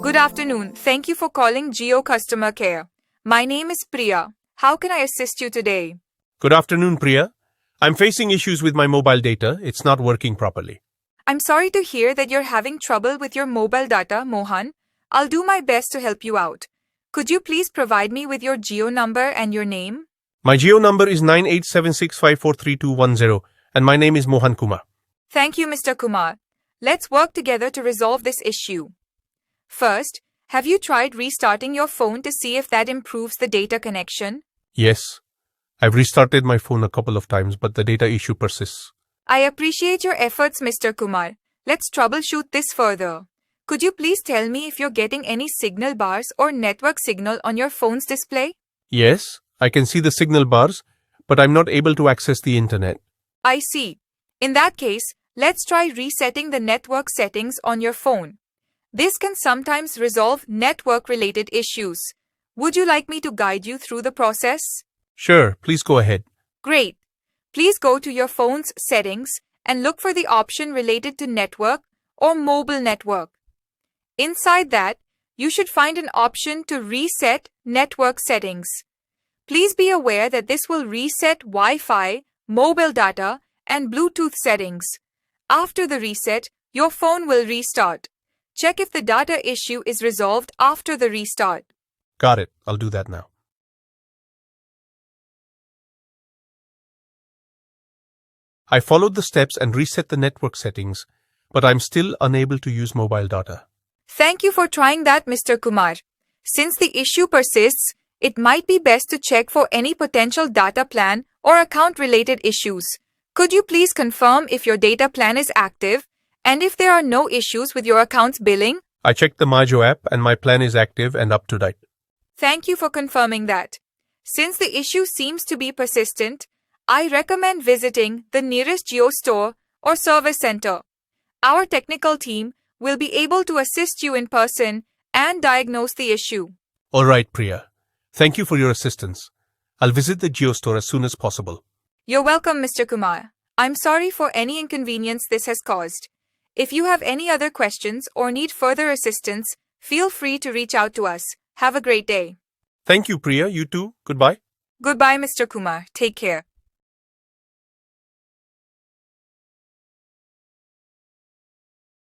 Good afternoon. Thank you for calling Jio Customer Care. My name is Priya. How can I assist you today? Good afternoon, Priya. I'm facing issues with my mobile data. It's not working properly. I'm sorry to hear that you're having trouble with your mobile data, Mohan. I'll do my best to help you out. Could you please provide me with your Jio number and your name? My Jio number is 9876543210 and my name is Mohan Kumar. Thank you, Mr. Kumar. Let's work together to resolve this issue. First, have you tried restarting your phone to see if that improves the data connection? Yes, I've restarted my phone a couple of times, but the data issue persists. I appreciate your efforts, Mr. Kumar. Let's troubleshoot this further. Could you please tell me if you're getting any signal bars or network signal on your phone's display? Yes, I can see the signal bars, but I'm not able to access the internet. I see. In that case, let's try resetting the network settings on your phone. This can sometimes resolve network-related issues. Would you like me to guide you through the process? Sure, please go ahead. Great. Please go to your phone's settings and look for the option related to network or mobile network. Inside that, you should find an option to reset network settings. Please be aware that this will reset Wi-Fi, mobile data, and Bluetooth settings. After the reset, your phone will restart. Check if the data issue is resolved after the restart. Got it. I'll do that now. I followed the steps and reset the network settings, but I'm still unable to use mobile data. Thank you for trying that, Mr. Kumar. Since the issue persists, it might be best to check for any potential data plan or account-related issues. Could you please confirm if your data plan is active and if there are no issues with your account's billing? I checked the Majo app and my plan is active and up to date. Thank you for confirming that. Since the issue seems to be persistent, I recommend visiting the nearest Jio store or service center. Our technical team will be able to assist you in person and diagnose the issue. All right, Priya. Thank you for your assistance. I'll visit the Jio store as soon as possible. You're welcome, Mr. Kumar. I'm sorry for any inconvenience this has caused. If you have any other questions or need further assistance, feel free to reach out to us. Have a great day. Thank you, Priya. You too. Goodbye. Goodbye, Mr. Kumar. Take care.